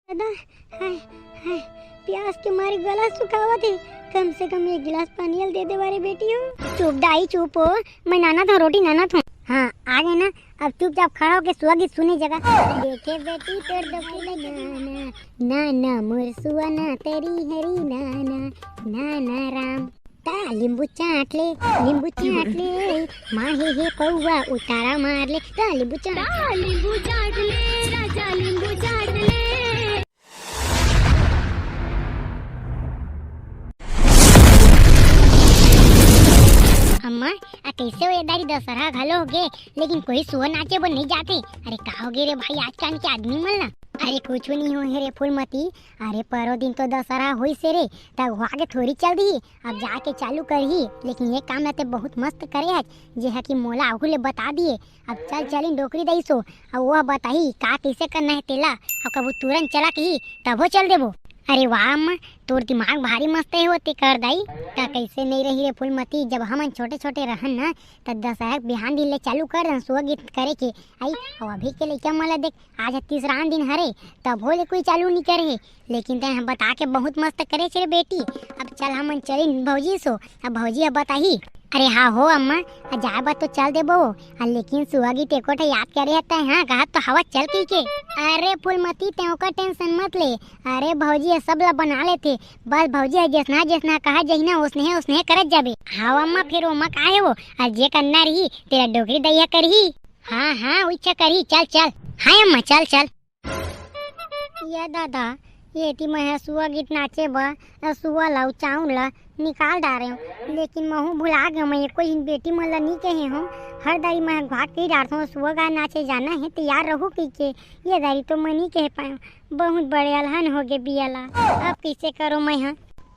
दादा, हाय हाय, प्यास के मारे गला सुखावा थे। कम से कम एक गिलास पानी दे दे वारे बेटी हो। चुप दाई चुप हो, मैं नाना था, रोटी नाना था। हाँ आ गए ना, अब चुपचाप खड़ा होके सुहागीत सुने जगह। देखे बेटी तोर दखिला नाना, नाना मोर सुहाना तेरी हरी नाना, नाना राम ता लींबू चाट ले, माहे हे पौवा उतारा मार ले, ता लींबू चाट ले, राजा लींबू चाट ले। अम्मा आ कैसे हो दारी दशहरा घलो होगे, लेकिन कोई सुअर नाचे पर नहीं जाते। अरे का हो गे रे भाई, आजकल के आदमी मन ना। अरे कुछ नहीं हो रे फूलमती, अरे परो दिन तो दशहरा हुई से रे, तब वहाँ के थोड़ी चल दी, अब जाके चालू कर ही। लेकिन ये काम रहते बहुत मस्त करे है, जे है कि मोला आहू ले बता दिए। अब चल चली डोकरी दई सो, अब वह बताही का कैसे करना है तेला, और कबू तुरंत चला की तब हो चल देबो। अरे वाह अम्मा, तोर दिमाग भारी मस्त है होते कर दाई। का कैसे नहीं रही रे फूलमती, जब हम छोटे छोटे रहन ना तब दशहरा बिहान दिन ले चालू कर दन सुअ गीत करे के आई। और अभी के लइका मला देख, आज तीसरा दिन हरे तब हो ले कोई चालू नहीं करे, लेकिन ते बता के बहुत मस्त करे छे रे बेटी। अब चल हम चली भौजी सो, अब भौजी अब बताही। अरे हाँ हो अम्मा, जाए बात तो चल देबो, लेकिन सुहागी टेको याद करे है हाँ कहा तो हवा चल के। अरे फूलमती तेओ का टेंशन मत ले, अरे भौजी सब ला बना लेते, बस भौजी जैसना जैसना कहा जहीना उसने करत जाबे। हाँ अम्मा फिर ओमा काहे हो, और जे करना रही तेरा डोकरी दैया करही। हाँ हाँ इच्छा करही, चल चल। हाँ अम्मा चल चल। ये दादा ये थी मैं सुआ गीत नाचे बा, सुआ लाऊ चाऊ ला निकाल डारे हूँ, लेकिन महू भुला गया। मैं कोई बेटी मन ला नहीं कहे हूँ, हर दारी मैं घाट के ही डालता हूँ। सुआ गा नाचे जाना है तैयार रहो के, ये दारी तो मैं नहीं कह पाया, बहुत बड़े अलहन हो गए बियाला। अब कैसे करो मैं, हाँ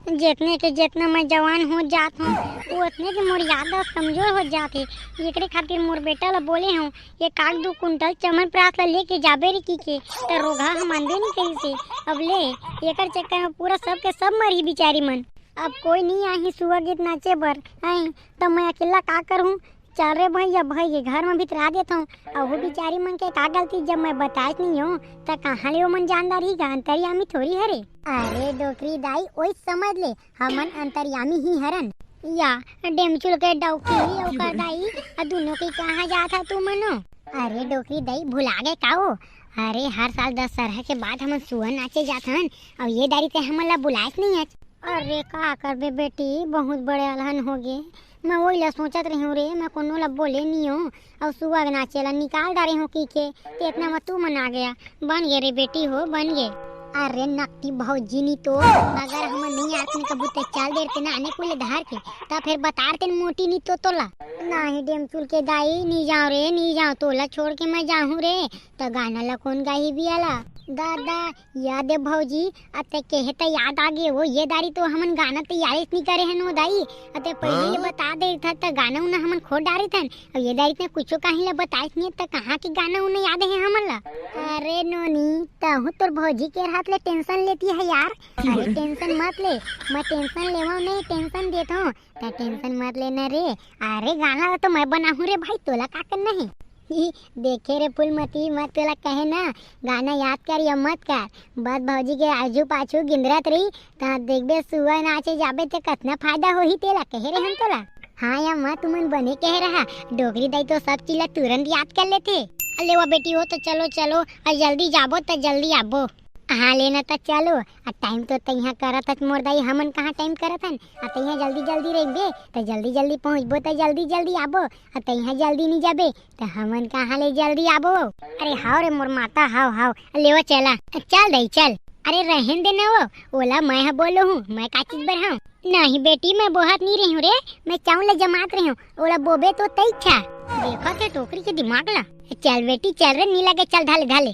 जितने के जितना मैं जवान हो जात हूँ उतने के मोर याददाश्त कमजोर हो जाते। एकरे खातिर मोर बेटा ला बोले हूँ ये काक 2 कुंटल चमन प्रास ला लेके जाबे रे की के, तो रोगा हम आंदे नहीं कैसे। अब ले एकर चक्कर में पूरा सब के सब मरी बिचारी मन। अब कोई नहीं आई सुआ गीत नाचे बर आई, तो मैं अकेला का करूँ। चल रे भैया भाई घर में भितरा देता हूँ, और वो बिचारी मन के का गलती, जब मैं बताए नहीं हूँ तो कहाँ ले वो मन जानदारी का अंतर्यामी थोड़ी हरे। अरे डोकरी दाई ओई समझ ले, हमन अंतर्यामी ही हरन या डेमचुल के डौकी और कर दाई दोनों की कहाँ जाता तू मनो। अरे डोकरी दाई भुला गए का हो, अरे हर साल दशहरा के बाद हम सुअर नाचे जाते हैं, और ये दारी ते हमन ला बुलाए नहीं है। अरे का करबे बेटी, बहुत बड़े अलहन हो गए। मैं वही ला सोचत रही हूँ रे, मैं कोनो ला बोले नहीं हूँ, और सुआ नाचे ला निकाल डारे हूँ की के, तो इतना में तू मन आ गया। बन गए रे बेटी हो, बन गए। अरे नकटी भौजी नहीं तो अगर हम नहीं आते कबू तो चल देते ना आने को ले धार के, तब फिर बताते मोटी नहीं तो तोला नहीं डेमचुल के दाई नहीं जाओ रे, नहीं जाओ तोला छोड़ के मैं जाऊँ रे, तो गाना ला कौन गाही बियाला। दादा याद है भौजी, अते कहता याद आ गए वो, ये दारी तो हमन गाना तैयारी नहीं करे हैं नो दाई, अते पहले बता दे था तो गाना उन्हें हमन खो डारे थे, और ये दारी ने कुछ कहीं ला बताए नहीं तो कहाँ की गाना उन्हें याद है हमन ला। अरे नोनी तहु तोर भौजी के हाथ ले टेंशन लेती है यार। अरे टेंशन मत ले, मैं टेंशन लेवा नहीं टेंशन देता हूँ, तो टेंशन मत लेना रे। अरे गाना तो मैं बना हूँ रे भाई, तोला का करना है। देखे रे फूलमती मत तोला कहे ना गाना याद कर या मत कर, बस भौजी के आजू पाछू गिंदरत रही तो देखबे सुआ नाचे जाबे तो कितना फायदा होही तेला, कहे रे हम तोला। हाँ या मत तुमन बने कह रहा, डोगरी दाई तो सब चीज तुरंत याद कर लेते। अले वो बेटी हो तो चलो चलो, और जल्दी जाबो तो जल्दी आबो। हाँ लेना तो चलो, टाइम तो तैयार करत है मोर दाई, हमन कहाँ टाइम करत हन, तैयार जल्दी जल्दी रहिबे तो जल्दी जल्दी पहुँचबो तो जल्दी जल्दी आबो, तैयार जल्दी नहीं जाबे तो हमन कहाँ ले जल्दी आबो। अरे हाव रे मोर माता हाव हाव, लेवा चला चल दई चल। अरे रहन दे ना वो ओला मैं बोलो हूँ, मैं का चीज बर हूँ। नहीं बेटी मैं बोहत नहीं रही हूँ रे, मैं चावल ला जमात रही हूँ, ओला बोबे तो तई छा देखा थे टोकरी के दिमाग ला। चल बेटी चल रे, नहीं लगे चल ढाले ढाले।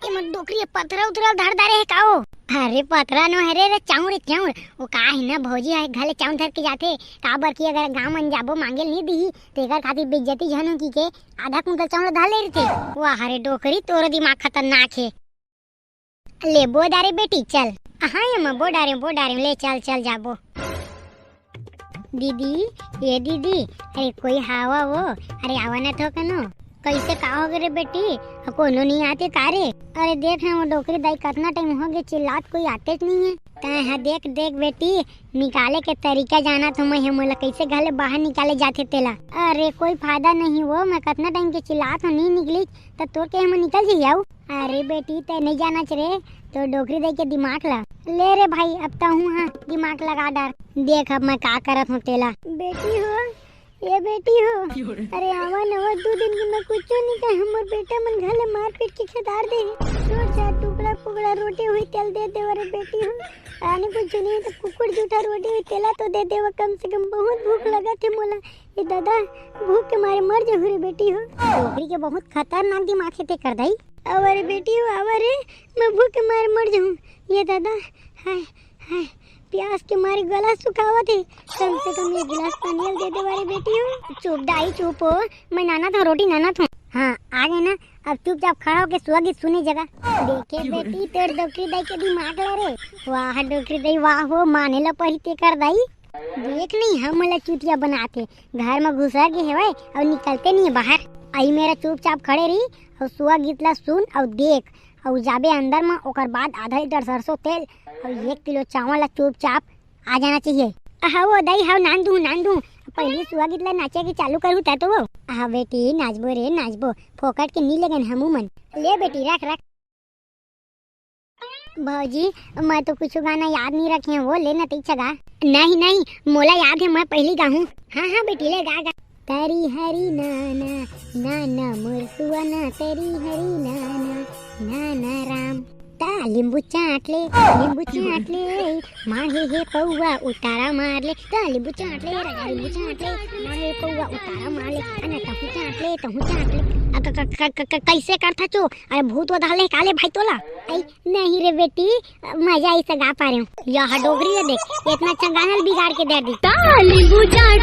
डोकरी पथरा उतरा धर दारे है काओ। अरे पथरा नो हरे रे चाऊ रे चाऊ, वो का है ना भौजी है घले चाऊ धर के जाते, का बर की अगर गांव मन जाबो मांगे नहीं दी तेकर खातिर बेइज्जती झनो की के आधा कुंटल चावल धार ले रहे। वाह हरे डोकरी तोरो दिमाग खतरनाक है। ले बो डारे बेटी चल। हाँ अम्मा बो डारे ले चल चल जाबो। दीदी ये दीदी, अरे कोई हावा वो, अरे आवा ना तो कनो कैसे का हो गए रे बेटी, कोनो नहीं आते का रे? अरे देख ना वो डोकरी दाई कितना टाइम हो गया चिल्लात कोई आते नहीं है। हाँ देख देख बेटी, निकाले के तरीका जाना तो मैं मोला कैसे घले बाहर निकाले जाते तेला। अरे कोई फायदा नहीं वो, मैं कितना टाइम के चिल्लात हूँ नहीं निकली तो तोर के हम निकल जाऊ। अरे बेटी ते नहीं जाना रे, तो डोकरी दाई के दिमाग ला ले रे भाई, अब तो हूँ हाँ दिमाग लगा डार। देख अब मैं का करत हूँ तेला। बेटी हो ये बेटी हो, अरे आवा नवा 2 दिन की मैं कुछ नहीं कहा, हमर बेटा मन घले मार पीट के खदार दे। छोड़ जा टुकड़ा पुकड़ा रोटी हुई तेल दे दे। अरे बेटी हो आने कुछ नहीं तो कुकुड़ जूठा रोटी हुई तेला तो दे दे, कम से कम बहुत भूख लगा थे मोला। ये दादा भूख के मारे मर जा रे बेटी हो। डोकरी के बहुत खतरनाक दिमाग से कर दई। अरे बेटी हो अरे मैं भूख के मारे मर जाऊँ। ये दादा हाय हाय प्यास के मारे गला सुखावा थे, कम से कम 1 गिलास पानी दे दे वाली बेटी हो। चुप दाई चुप हो, मैं नाना था रोटी नाना था। हाँ आ गए ना, अब चुपचाप खड़ा होके सुहागित सुनी जगह। देखे बेटी तेरे डोकरी दाई के दिमाग ला रे, वाह डोकरी दाई वाह हो, माने ला पही ते कर दाई। देख नहीं हम मला चुतिया बनाते, घर में घुसा के हेवाय और निकलते नहीं बाहर। आई मेरा चुपचाप खड़े रही और सुहागित ला सुन और देख और जाबे अंदर में, ओकर बाद आधा लीटर सरसों तेल और 1 किलो चावल ला चुपचाप आ जाना चाहिए। हाँ वो दाई हाँ नान दूँ पहले सुहागित ला नाचे के चालू करूँ ता तो वो। हाँ बेटी नाचबो रे नाचबो, फोकट के नहीं लगन हमू मन। ले बेटी रख रख। भौजी मैं तो कुछ गाना याद नहीं रखे हैं, वो लेना तो गा। नहीं मोला याद है, मैं पहली गाऊँ। हाँ बेटी ले गा। तेरी हरी नाना नाना मोर सुआना, तेरी हरी नाना नाना राम ता लिंबू चाट ले माहे हे पौवा उतारा मार ले। ता लिंबू चाट ले राजा लिंबू चाट ले, माहे पौवा उतारा मार ले। अने तहु चाट ले। कैसे करता चो? अरे भूत वो धाले काले भाई तोला। आई नहीं रे बेटी मजा ऐसा गा पा रहे हूँ। यह डोगरी है देख, इतना अच्छा गाना बिगाड़ के दे दी। ता लिंबू चाट